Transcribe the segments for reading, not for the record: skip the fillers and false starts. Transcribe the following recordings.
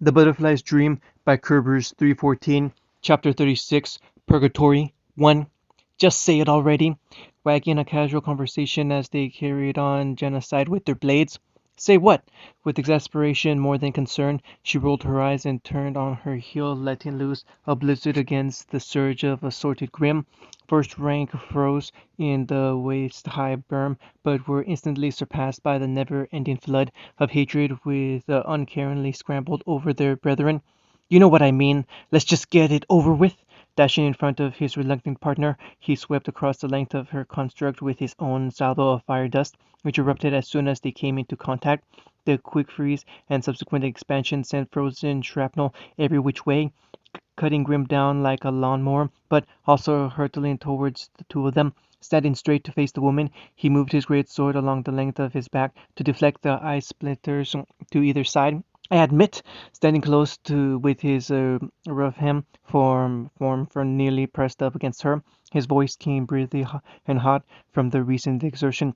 The Butterfly's Dream by Kerber's 314, Chapter 36, Purgatory 1. Just say it already. Wagging a casual conversation as they carried on genocide with their blades. Say what? With exasperation more than concern, she rolled her eyes and turned on her heel, letting loose a blizzard against the surge of assorted grim. First rank froze in the waist-high berm, but were instantly surpassed by the never-ending flood of hatred with uncaringly scrambled over their brethren. You know what I mean. Let's just get it over with. Dashing in front of his reluctant partner, he swept across the length of her construct with his own salvo of fire dust, which erupted as soon as they came into contact. The quick freeze and subsequent expansion sent frozen shrapnel every which way, cutting Grim down like a lawnmower, but also hurtling towards the two of them. Standing straight to face the woman, he moved his great sword along the length of his back to deflect the ice splinters to either side. I admit, standing close to with his rough hem form for nearly pressed up against her, his voice came breathy and hot from the recent exertion.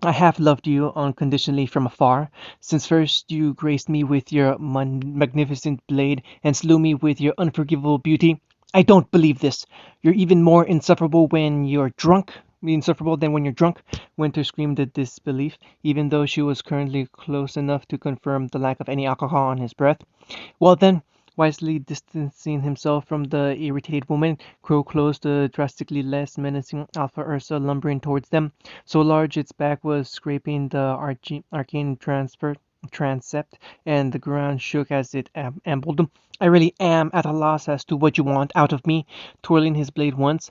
I have loved you unconditionally from afar, since first you graced me with your magnificent blade and slew me with your unforgivable beauty. I don't believe this. You're even more insufferable when you're drunk. Insufferable than when you're drunk. Winter screamed at disbelief, even though she was currently close enough to confirm the lack of any alcohol on his breath. Well then, wisely distancing himself from the irritated woman, Crow closed a drastically less menacing Alpha Ursa lumbering towards them, so large its back was scraping the arcane transept, and the ground shook as it ambled. I really am at a loss as to what you want out of me. Twirling his blade once,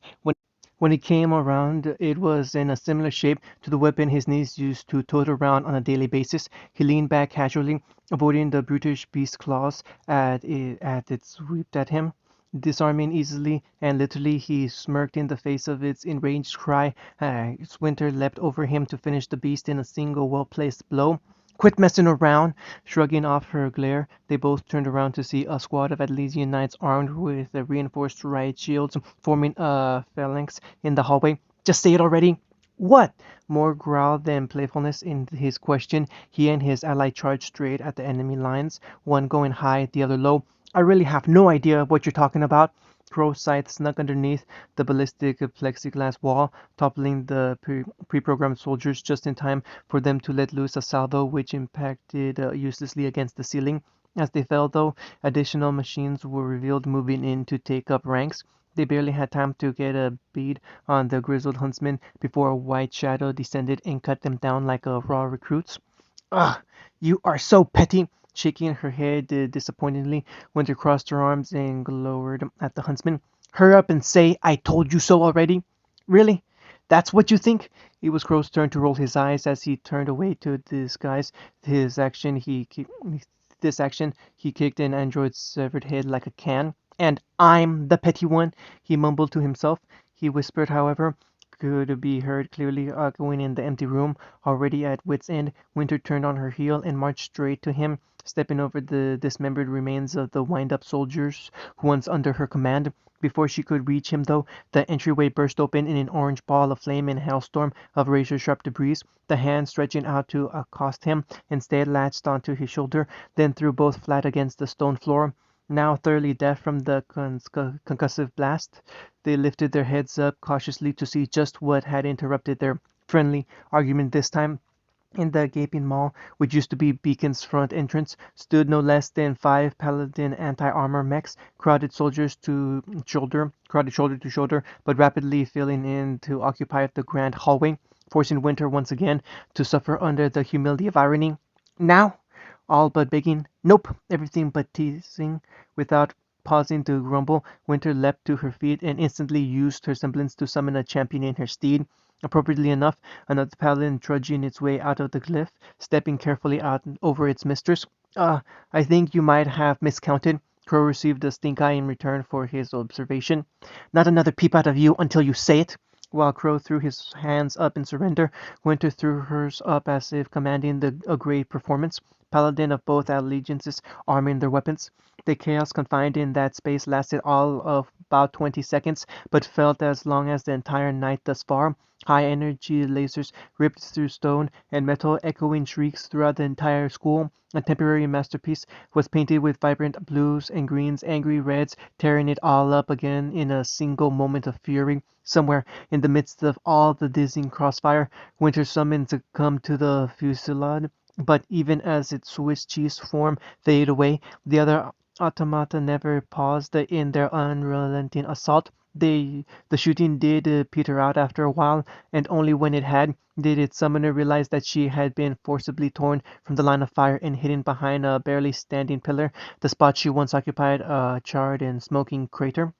when it came around, it was in a similar shape to the weapon his niece used to tote around on a daily basis. He leaned back casually, avoiding the brutish beast's claws as it swept at him. Disarming easily and literally, he smirked in the face of its enraged cry. Winter leapt over him to finish the beast in a single well-placed blow. Quit messing around! Shrugging off her glare, they both turned around to see a squad of Atlesian knights armed with reinforced riot shields forming a phalanx in the hallway. Just say it already! What? More growl than playfulness in his question, he and his ally charged straight at the enemy lines, one going high, the other low. I really have no idea what you're talking about. Crow's sight snuck underneath the ballistic plexiglass wall, toppling the pre-programmed soldiers just in time for them to let loose a salvo which impacted uselessly against the ceiling. As they fell, though, additional machines were revealed moving in to take up ranks. They barely had time to get a bead on the grizzled huntsman before a white shadow descended and cut them down like raw recruits. Ugh, you are so petty! Shaking her head disappointedly, Winter crossed her arms and glowered at the huntsman. Hurry up and say I told you so already. Really? That's what you think? It was Crow's turn to roll his eyes as he turned away to disguise his action. This action, he kicked an android's severed head like a can. And I'm the petty one, he mumbled to himself. He whispered, however, could be heard clearly echoing in the empty room. Already at wit's end, Winter turned on her heel and marched straight to him, stepping over the dismembered remains of the wind-up soldiers once under her command. Before she could reach him, though, the entryway burst open in an orange ball of flame and hailstorm of razor-sharp debris. The hand stretching out to accost him instead latched onto his shoulder, then threw both flat against the stone floor. Now thoroughly deaf from the concussive blast, they lifted their heads up cautiously to see just what had interrupted their friendly argument this time. In the gaping maw, which used to be Beacon's front entrance, stood no less than 5 Paladin anti-armor mechs, crowded shoulder to shoulder, but rapidly filling in to occupy the grand hallway, forcing Winter once again to suffer under the humility of irony. Now? All but begging. Nope, everything but teasing. Without pausing to grumble, Winter leapt to her feet and instantly used her semblance to summon a champion in her steed. Appropriately enough, another paladin trudging its way out of the glyph, stepping carefully out over its mistress. I think you might have miscounted. Crow received a stink eye in return for his observation. Not another peep out of you until you say it. While Crow threw his hands up in surrender, Winter threw hers up as if commanding a great performance. Paladin of both allegiances arming their weapons. The chaos confined in that space lasted all of about 20 seconds, but felt as long as the entire night thus far. High-energy lasers ripped through stone and metal, echoing shrieks throughout the entire school. A temporary masterpiece was painted with vibrant blues and greens, angry reds, tearing it all up again in a single moment of fury. Somewhere in the midst of all the dizzying crossfire, Winter summoned to come to the fusillade, but even as its Swiss cheese form faded away, the other automata never paused in their unrelenting assault. The shooting did peter out after a while, and only when it had did its summoner realize that she had been forcibly torn from the line of fire and hidden behind a barely standing pillar, the spot she once occupied, a charred and smoking crater.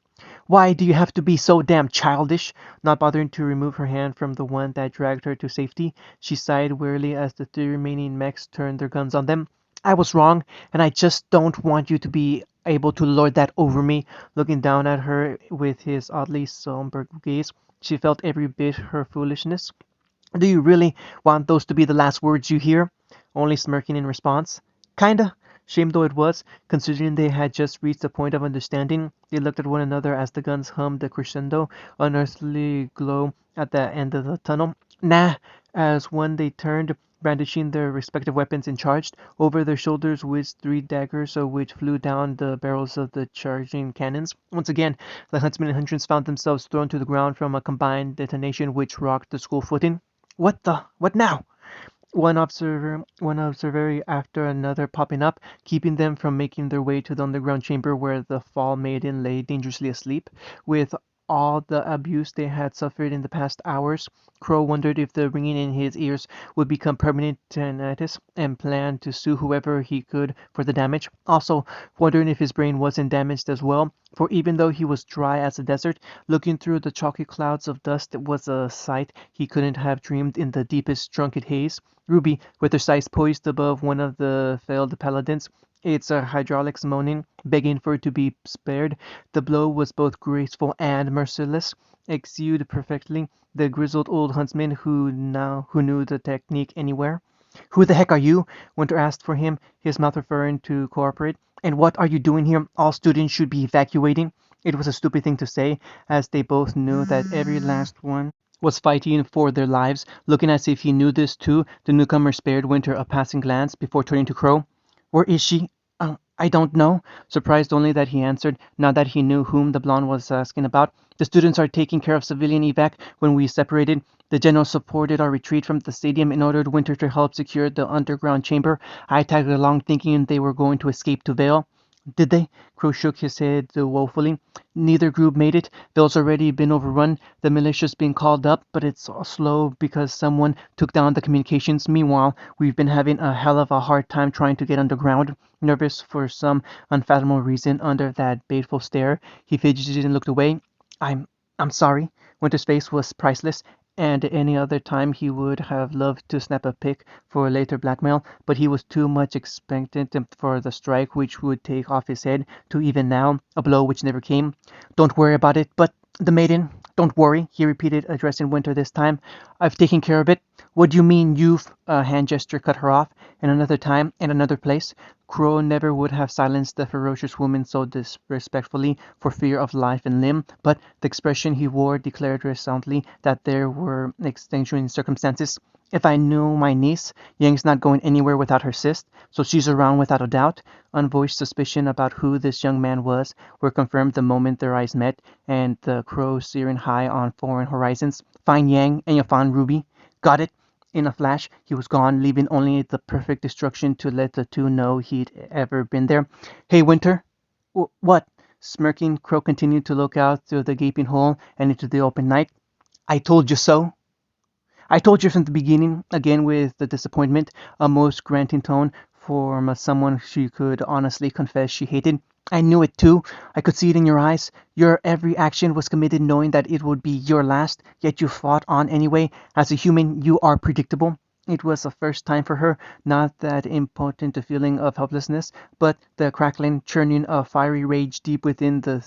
Why do you have to be so damn childish? Not bothering to remove her hand from the one that dragged her to safety, she sighed wearily as the three remaining mechs turned their guns on them. I was wrong, and I just don't want you to be able to lord that over me. Looking down at her with his oddly somber gaze, she felt every bit her foolishness. Do you really want those to be the last words you hear? Only smirking in response. Kinda. Shame though it was, considering they had just reached a point of understanding. They looked at one another as the guns hummed a crescendo, unearthly glow at the end of the tunnel. Nah, as one they turned, brandishing their respective weapons and charged. Over their shoulders whizzed three daggers, which flew down the barrels of the charging cannons. Once again, the huntsmen and huntress found themselves thrown to the ground from a combined detonation which rocked the school footing. What now? One observer after another popping up, keeping them from making their way to the underground chamber where the Fall Maiden lay dangerously asleep. With all the abuse they had suffered in the past hours, Crow wondered if the ringing in his ears would become permanent tinnitus, and planned to sue whoever he could for the damage. Also, wondering if his brain wasn't damaged as well, for even though he was dry as a desert, looking through the chalky clouds of dust was a sight he couldn't have dreamed in the deepest drunken haze. Ruby, with her sights poised above one of the felled paladins, its hydraulics moaning, begging for it to be spared. The blow was both graceful and merciless, executed perfectly. The grizzled old huntsman who knew the technique anywhere. Who the heck are you? Winter asked for him, his mouth referring to cooperate. And what are you doing here? All students should be evacuating. It was a stupid thing to say, as they both knew that every last one was fighting for their lives. Looking as if he knew this too, the newcomer spared Winter a passing glance before turning to Crow. Where is she? I don't know. Surprised only that he answered, now that he knew whom the blonde was asking about. The students are taking care of civilian evac. When we separated, the general supported our retreat from the stadium and ordered Winter to help secure the underground chamber. I tagged along thinking they were going to escape to Vale. Did they? Crow shook his head woefully. Neither group made it. Vale's already been overrun. The militia's been called up, but it's slow because someone took down the communications. Meanwhile, we've been having a hell of a hard time trying to get underground. Nervous for some unfathomable reason under that baleful stare, he fidgeted and looked away. I'm sorry. Winter's face was priceless, and any other time he would have loved to snap a pic for later blackmail, but he was too much expectant for the strike which would take off his head to even now, a blow which never came. Don't worry about it, but the maiden. Don't worry, he repeated, addressing Winter this time. I've taken care of it. What do you mean you've? A hand gesture cut her off. In another time, and another place, Crow never would have silenced the ferocious woman so disrespectfully for fear of life and limb, but the expression he wore declared resoundly that there were extenuating circumstances. If I knew my niece, Yang's not going anywhere without her sis, so she's around without a doubt. Unvoiced suspicion about who this young man was were confirmed the moment their eyes met, and the Crow searing high on foreign horizons. Find Yang, and you'll find Ruby. Got it? In a flash, he was gone, leaving only the perfect destruction to let the two know he'd ever been there. Hey, Winter. What? Smirking, Crow continued to look out through the gaping hole and into the open night. I told you so. I told you from the beginning, again with the disappointment, a most granting tone from someone she could honestly confess she hated. I knew it too. I could see it in your eyes. Your every action was committed knowing that it would be your last, yet you fought on anyway. As a human, you are predictable. It was a first time for her, not that impotent feeling of helplessness, but the crackling, churning of fiery rage deep within that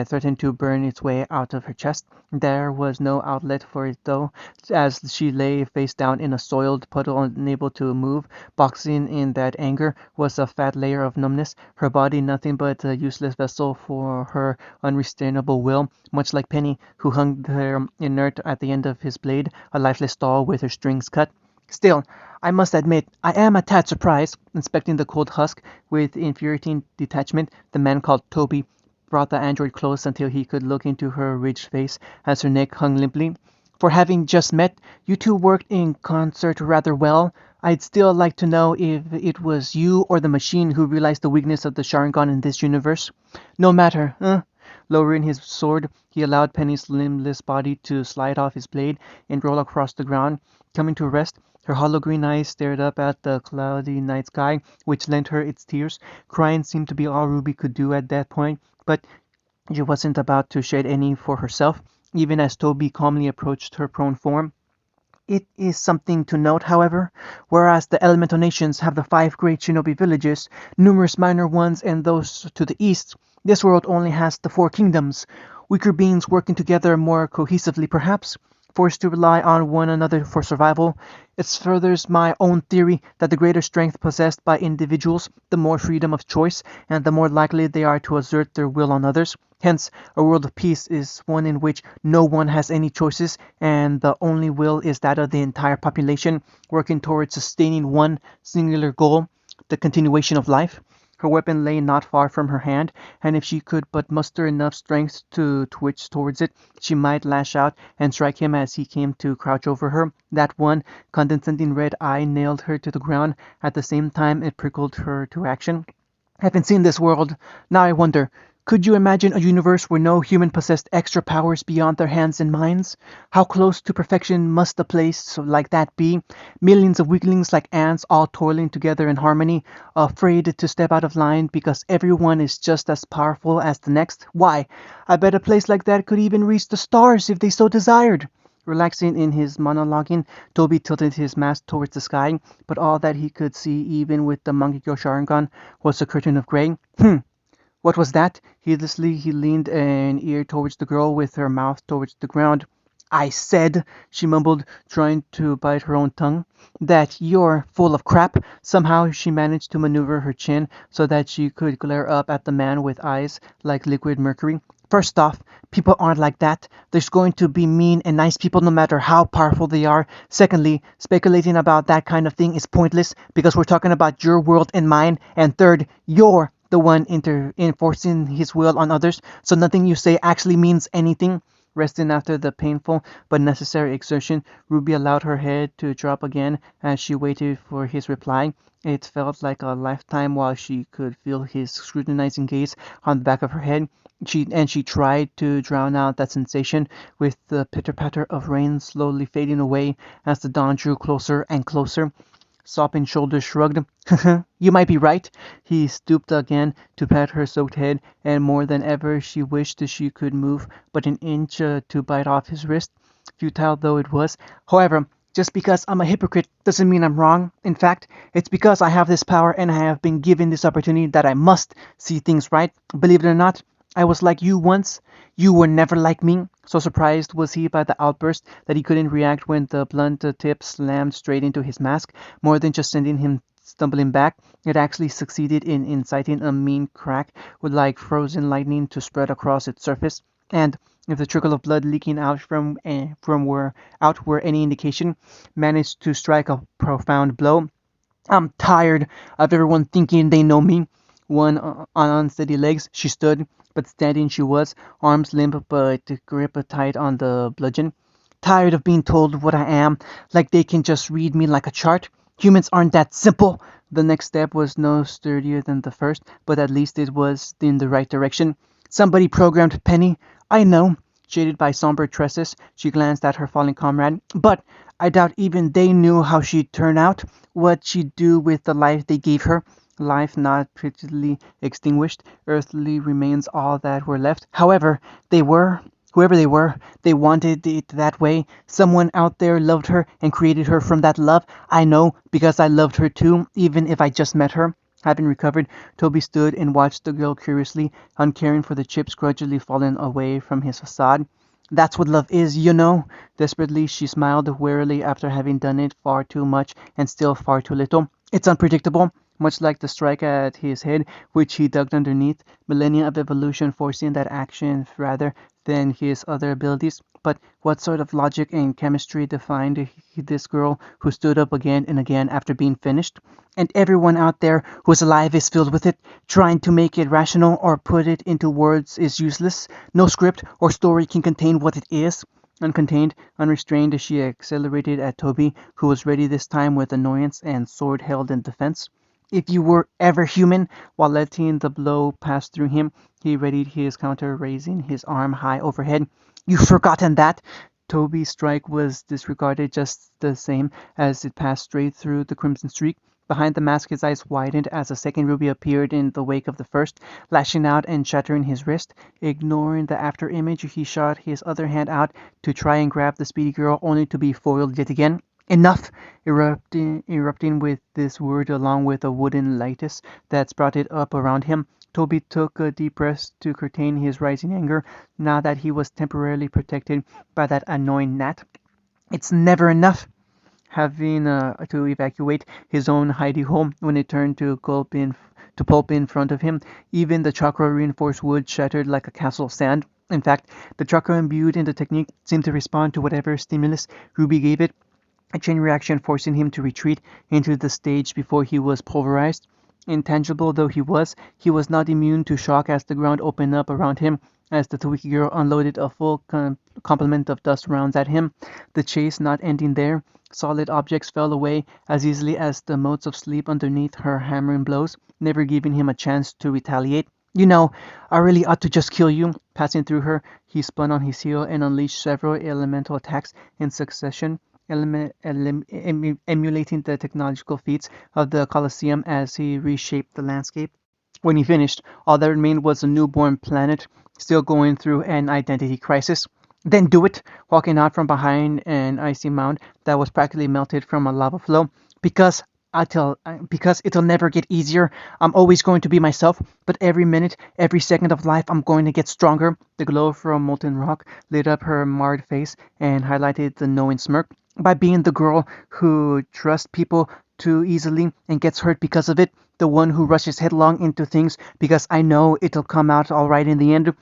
threatened to burn its way out of her chest. There was no outlet for it though, as she lay face down in a soiled puddle, unable to move. Boxing in that anger was a fat layer of numbness, her body nothing but a useless vessel for her unrestrainable will, much like Penny, who hung there inert at the end of his blade, a lifeless doll with her strings cut. Still, I must admit, I am a tad surprised. Inspecting the cold husk with infuriating detachment, the man called Toby brought the android close until he could look into her ridged face as her neck hung limply. For having just met, you two worked in concert rather well. I'd still like to know if it was you or the machine who realized the weakness of the Sharingan in this universe. No matter, Lowering his sword, he allowed Penny's limbless body to slide off his blade and roll across the ground. Coming to rest, her hollow green eyes stared up at the cloudy night sky, which lent her its tears. Crying seemed to be all Ruby could do at that point, but she wasn't about to shed any for herself, even as Toby calmly approached her prone form. It is something to note, however, whereas the elemental nations have the five great shinobi villages, numerous minor ones, and those to the east, this world only has the four kingdoms, weaker beings working together more cohesively perhaps, forced to rely on one another for survival. It furthers my own theory that the greater strength possessed by individuals, the more freedom of choice, and the more likely they are to assert their will on others. Hence, a world of peace is one in which no one has any choices, and the only will is that of the entire population, working towards sustaining one singular goal, the continuation of life. Her weapon lay not far from her hand, and if she could but muster enough strength to twitch towards it, she might lash out and strike him as he came to crouch over her. That one condescending red eye nailed her to the ground. At the same time it prickled her to action. Haven't seen this world. Now I wonder, could you imagine a universe where no human possessed extra powers beyond their hands and minds? How close to perfection must a place like that be? Millions of weaklings like ants all toiling together in harmony, afraid to step out of line because everyone is just as powerful as the next? Why, I bet a place like that could even reach the stars if they so desired. Relaxing in his monologuing, Toby tilted his mask towards the sky, but all that he could see, even with the Mangekyo Sharingan, was a curtain of gray. What was that? Heedlessly, he leaned an ear towards the girl with her mouth towards the ground. I said, she mumbled, trying to bite her own tongue, that you're full of crap. Somehow she managed to maneuver her chin so that she could glare up at the man with eyes like liquid mercury. First off, people aren't like that. There's going to be mean and nice people no matter how powerful they are. Secondly, speculating about that kind of thing is pointless because we're talking about your world and mine. And third, you're the one enforcing his will on others, so nothing you say actually means anything. Resting after the painful but necessary exertion, Ruby allowed her head to drop again as she waited for his reply. It felt like a lifetime while she could feel his scrutinizing gaze on the back of her head. She tried to drown out that sensation with the pitter-patter of rain slowly fading away as the dawn drew closer and closer. Sopping shoulders shrugged. You might be right. He stooped again to pat her soaked head, and more than ever she wished she could move but an inch to bite off his wrist, futile though it was. However, just because I'm a hypocrite doesn't mean I'm wrong. In fact, it's because I have this power and I have been given this opportunity that I must see things right. Believe it or not, I was like you once. You were never like me. So surprised was he by the outburst that he couldn't react when the blunt tip slammed straight into his mask. More than just sending him stumbling back, it actually succeeded in inciting a mean crack with like frozen lightning to spread across its surface. And if the trickle of blood leaking out from where out were any indication, managed to strike a profound blow. I'm tired of everyone thinking they know me. One on unsteady legs, she stood, but standing she was, arms limp but grip tight on the bludgeon. Tired of being told what I am, like they can just read me like a chart. Humans aren't that simple. The next step was no sturdier than the first, but at least it was in the right direction. Somebody programmed Penny. I know. Shaded by somber tresses, she glanced at her fallen comrade. But I doubt even they knew how she'd turn out, what she'd do with the life they gave her. Life not prettily extinguished, earthly remains all that were left. However, they were. Whoever they were, they wanted it that way. Someone out there loved her and created her from that love. I know because I loved her too, even if I just met her. Having recovered, Toby stood and watched the girl curiously, uncaring for the chips grudgingly falling away from his facade. That's what love is, you know. Desperately, she smiled wearily after having done it far too much and still far too little. It's unpredictable, much like the strike at his head, which he dug underneath, millennia of evolution forcing that action rather than his other abilities. But what sort of logic and chemistry defined this girl who stood up again and again after being finished? And everyone out there who's alive is filled with it. Trying to make it rational or put it into words is useless. No script or story can contain what it is. Uncontained, unrestrained, she accelerated at Toby, who was ready this time with annoyance and sword held in defense. If you were ever human, while letting the blow pass through him, he readied his counter, raising his arm high overhead. You've forgotten that! Toby's strike was disregarded just the same as it passed straight through the crimson streak. Behind the mask, his eyes widened as a second ruby appeared in the wake of the first, lashing out and shattering his wrist. Ignoring the after image, he shot his other hand out to try and grab the speedy girl, only to be foiled yet again. Enough! Erupting with this word along with a wooden lattice that sprouted up around him. Toby took a deep breath to curtain his rising anger, now that he was temporarily protected by that annoying gnat. It's never enough! Having to evacuate his own hidey hole when it turned to pulp in front of him. Even the chakra reinforced wood shattered like a castle of sand. In fact, the chakra imbued in the technique seemed to respond to whatever stimulus Ruby gave it, a chain reaction forcing him to retreat into the stage before he was pulverized. Intangible though he was not immune to shock as the ground opened up around him as the Tawiki girl unloaded a full complement of dust rounds at him. The chase not ending there, solid objects fell away as easily as the motes of sleep underneath her hammering blows, never giving him a chance to retaliate. You know, I really ought to just kill you. Passing through her, he spun on his heel and unleashed several elemental attacks in succession, emulating the technological feats of the Colosseum as he reshaped the landscape. When he finished, all that remained was a newborn planet, still going through an identity crisis. Then do it, walking out from behind an icy mound that was practically melted from a lava flow. Because because it'll never get easier. I'm always going to be myself, but every minute, every second of life, I'm going to get stronger. The glow from molten rock lit up her marred face and highlighted the knowing smirk. By being the girl who trusts people too easily and gets hurt because of it, the one who rushes headlong into things because I know it'll come out all right in the end.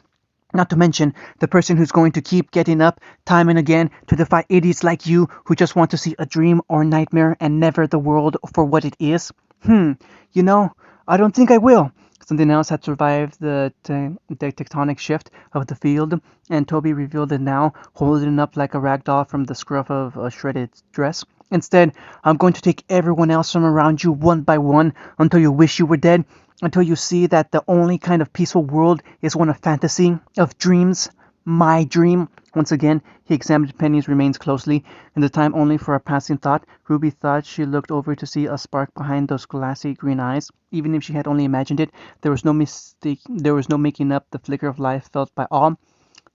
Not to mention the person who's going to keep getting up time and again to defy idiots like you who just want to see a dream or nightmare and never the world for what it is. You know, I don't think I will. Something else had survived the tectonic shift of the field, and Toby revealed it now, holding it up like a rag doll from the scruff of a shredded dress. Instead, I'm going to take everyone else from around you one by one until you wish you were dead, until you see that the only kind of peaceful world is one of fantasy, of dreams. My dream. Once again, he examined Penny's remains closely, and the time only for a passing thought. Ruby thought she looked over to see a spark behind those glassy green eyes. Even if she had only imagined it, there was no mistake. There was no making up the flicker of life felt by all.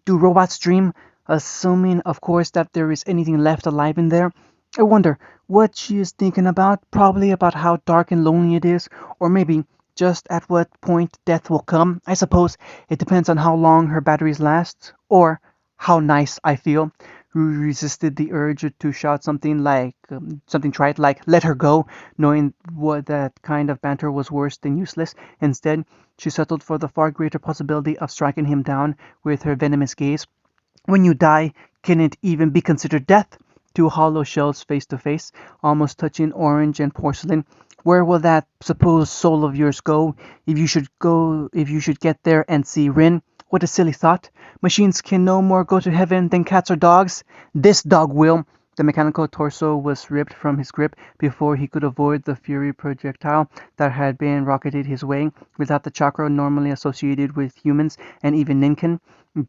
Do robots dream? Assuming, of course, that there is anything left alive in there. I wonder what she is thinking about. Probably about how dark and lonely it is, or maybe just at what point death will come. I suppose it depends on how long her batteries last, or how nice I feel. Rui resisted the urge to shout something trite like "Let her go," knowing what that kind of banter was worse than useless. Instead, she settled for the far greater possibility of striking him down with her venomous gaze. When you die, can it even be considered death? Two hollow shells face to face, almost touching orange and porcelain. Where will that supposed soul of yours go if you should get there and see Rin? What a silly thought. Machines can no more go to heaven than cats or dogs. This dog will. The mechanical torso was ripped from his grip before he could avoid the fury projectile that had been rocketed his way. Without the chakra normally associated with humans and even Ninken,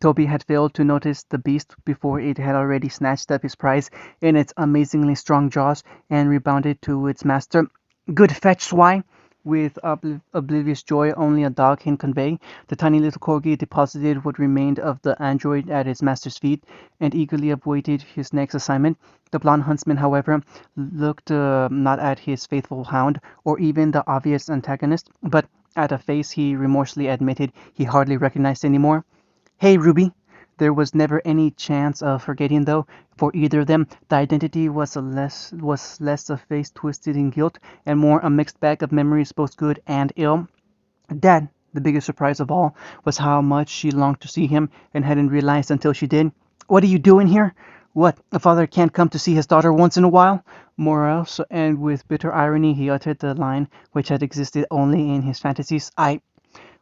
Toby had failed to notice the beast before it had already snatched up his prize in its amazingly strong jaws and rebounded to its master. Good fetch, Swy! with oblivious joy only a dog can convey. The tiny little corgi deposited what remained of the android at his master's feet and eagerly awaited his next assignment. The blond huntsman, however, looked not at his faithful hound, or even the obvious antagonist, but at a face he remorselessly admitted he hardly recognized anymore. "Hey, Ruby!" There was never any chance of forgetting, though, for either of them. The identity was less a face twisted in guilt, and more a mixed bag of memories both good and ill. Dad, the biggest surprise of all, was how much she longed to see him, and hadn't realized until she did. "What are you doing here?" "What, a father can't come to see his daughter once in a while?" More else, and with bitter irony he uttered the line which had existed only in his fantasies. "I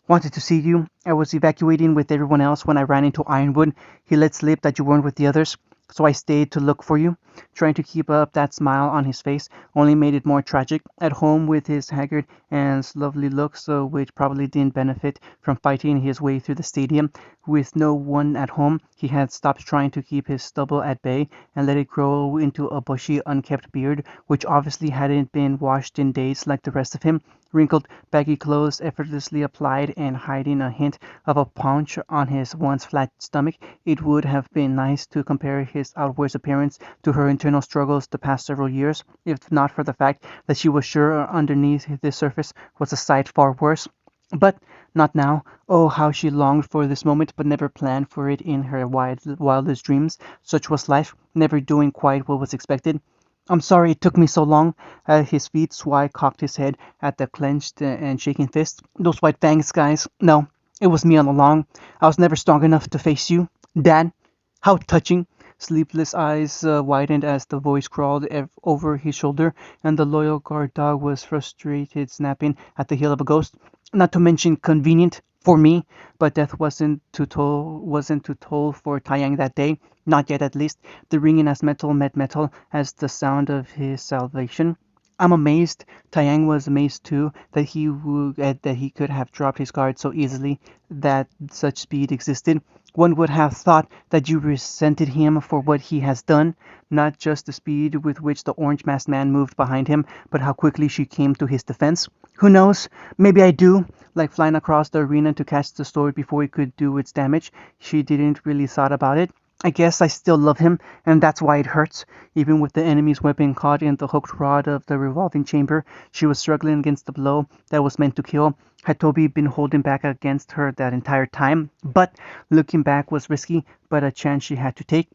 wanted to see you. I was evacuating with everyone else when I ran into Ironwood. He let slip that you weren't with the others, so I stayed to look for you." Trying to keep up that smile on his face only made it more tragic. At home with his haggard and lovely looks, which probably didn't benefit from fighting his way through the stadium, with no one at home, he had stopped trying to keep his stubble at bay and let it grow into a bushy, unkempt beard, which obviously hadn't been washed in days like the rest of him. Wrinkled, baggy clothes effortlessly applied and hiding a hint of a paunch on his once flat stomach, it would have been nice to compare his outward appearance to her internal struggles the past several years, if not for the fact that she was sure underneath this surface was a sight far worse. But not now. Oh, how she longed for this moment, but never planned for it in her wildest dreams. Such was life, never doing quite what was expected. "I'm sorry it took me so long." At his feet, Swy cocked his head at the clenched and shaking fist. "Those white fangs, guys. No, it was me all along. I was never strong enough to face you. Dad, how touching." Sleepless eyes widened as the voice crawled over his shoulder, and the loyal guard dog was frustrated, snapping at the heel of a ghost. "Not to mention convenient for me, but death wasn't to toll for Taiyang that day. Not yet, at least. The ringing as metal met metal as the sound of his salvation. I'm amazed. Taiyang was amazed too that he could have dropped his guard so easily, that such speed existed. One would have thought that you resented him for what he has done, not just the speed with which the orange masked man moved behind him, but how quickly she came to his defense. Who knows? Maybe I do. Like flying across the arena to catch the sword before it could do its damage. She didn't really thought about it. I guess I still love him, and that's why it hurts. Even with the enemy's weapon caught in the hooked rod of the revolving chamber, she was struggling against the blow that was meant to kill. Had Toby been holding back against her that entire time? But looking back was risky, but a chance she had to take.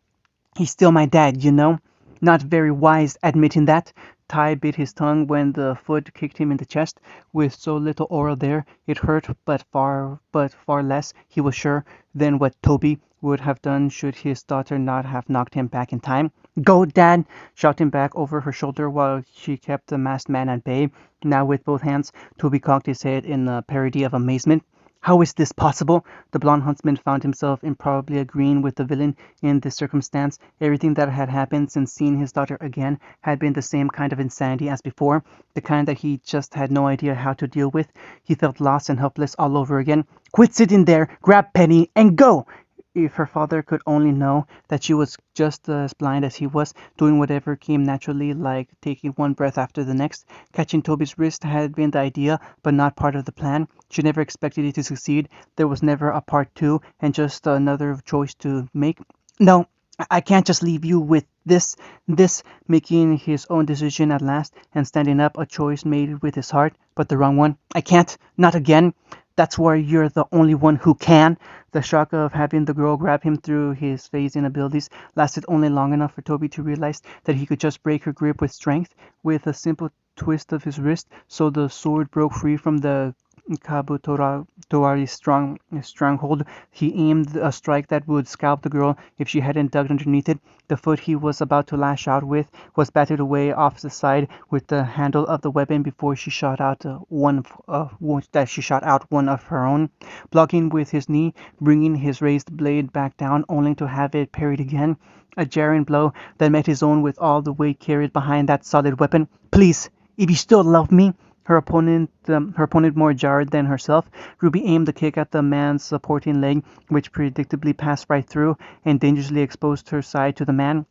"He's still my dad, you know." "Not very wise admitting that." Ty bit his tongue when the foot kicked him in the chest. With so little aura there, it hurt, but far less, he was sure, than what Toby would have done should his daughter not have knocked him back in time. "Go, Dad!" shouting back over her shoulder while she kept the masked man at bay. Now with both hands, Toby cocked his head in a parody of amazement. How is this possible? The blond huntsman found himself improbably agreeing with the villain in this circumstance. Everything that had happened since seeing his daughter again had been the same kind of insanity as before, the kind that he just had no idea how to deal with. He felt lost and helpless all over again. "Quit sitting there, grab Penny, and go!" If her father could only know that she was just as blind as he was, doing whatever came naturally, like taking one breath after the next. Catching Toby's wrist had been the idea, but not part of the plan. She never expected it to succeed. There was never a part two, and just another choice to make. "No, I can't just leave you with this," making his own decision at last, and standing up, a choice made with his heart, but the wrong one. "I can't, not again." "That's why you're the only one who can." The shock of having the girl grab him through his phasing abilities lasted only long enough for Toby to realize that he could just break her grip with strength, with a simple twist of his wrist, so the sword broke free from the Kabutori's stronghold. He aimed a strike that would scalp the girl if she hadn't dug underneath it. The foot he was about to lash out with was battered away off the side with the handle of the weapon before she shot out one of her own, blocking with his knee, bringing his raised blade back down, only to have it parried again. A jarring blow that met his own with all the weight carried behind that solid weapon. "Please, if you still love me." Her opponent more jarred than herself, Ruby aimed the kick at the man's supporting leg, which predictably passed right through and dangerously exposed her side to the man.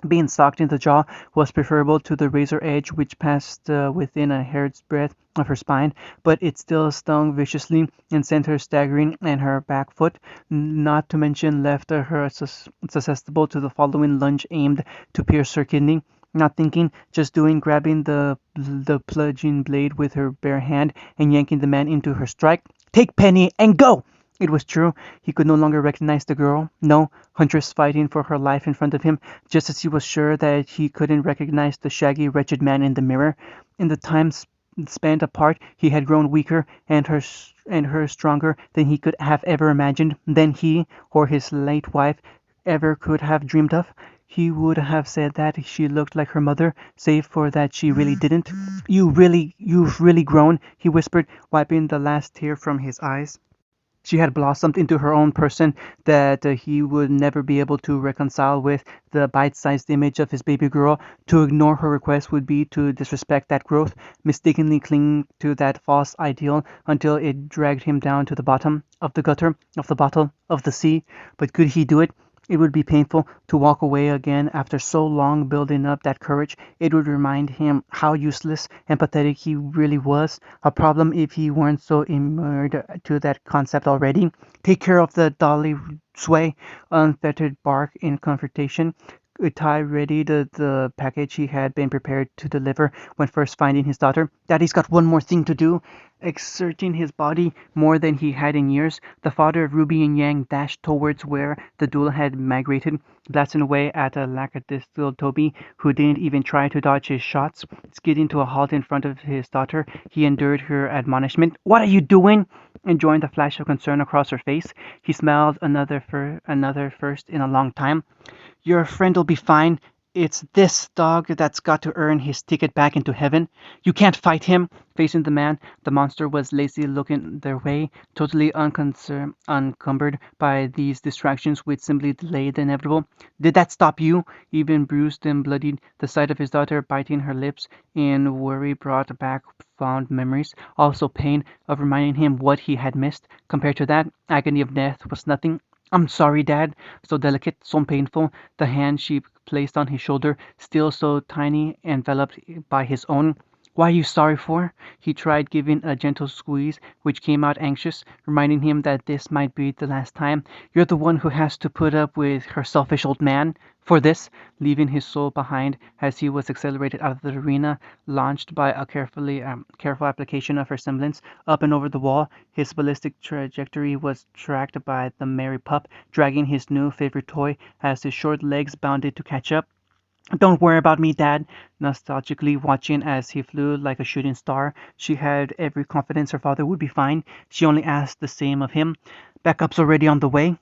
Being socked in the jaw was preferable to the razor edge which passed within a hair's breadth of her spine, but it still stung viciously and sent her staggering, and her back foot, not to mention left her susceptible to the following lunge aimed to pierce her kidney. Not thinking, just doing, grabbing the plunging blade with her bare hand and yanking the man into her strike. Take Penny and go! It was true. He could no longer recognize the girl. No, Huntress fighting for her life in front of him, just as he was sure that he couldn't recognize the shaggy, wretched man in the mirror. In the time spent apart, he had grown weaker and her stronger than he could have ever imagined, than he or his late wife ever could have dreamed of. He would have said that she looked like her mother, save for that she really didn't. You've really grown, he whispered, wiping the last tear from his eyes. She had blossomed into her own person that he would never be able to reconcile with the bite-sized image of his baby girl. To ignore her request would be to disrespect that growth, mistakenly cling to that false ideal until it dragged him down to the bottom of the gutter, of the bottle, of the sea. But could he do it? It would be painful to walk away again after so long building up that courage. It would remind him how useless and pathetic he really was. A problem if he weren't so inured to that concept already. Take care of the dolly sway, unfettered bark in confrontation. Ty readied the package he had been prepared to deliver when first finding his daughter. Daddy's got one more thing to do. Exerting his body more than he had in years, the father of Ruby and Yang dashed towards where the duel had migrated, blasting away at a lackadaisical Toby, who didn't even try to dodge his shots. Skidding to a halt in front of his daughter, he endured her admonishment. "What are you doing?" Enjoying the flash of concern across her face, he smiled another first in a long time. "Your friend'll be fine. It's this dog that's got to earn his ticket back into heaven. You can't fight him." Facing the man, the monster was lazily looking their way, totally uncumbered by these distractions which simply delayed the inevitable. "Did that stop you?" Even bruised and bloodied, the sight of his daughter biting her lips in worry brought back fond memories, also pain of reminding him what he had missed. Compared to that, agony of death was nothing. "I'm sorry, Dad." So delicate, so painful, the hand she placed on his shoulder, still so tiny, enveloped by his own. "Why are you sorry for?" He tried giving a gentle squeeze, which came out anxious, reminding him that this might be the last time. "You're the one who has to put up with her selfish old man." For this, leaving his soul behind as he was accelerated out of the arena, launched by a careful application of her semblance, up and over the wall, his ballistic trajectory was tracked by the merry pup, dragging his new favorite toy as his short legs bounded to catch up. "Don't worry about me, Dad," nostalgically watching as he flew like a shooting star. She had every confidence her father would be fine. She only asked the same of him. "Backup's already on the way."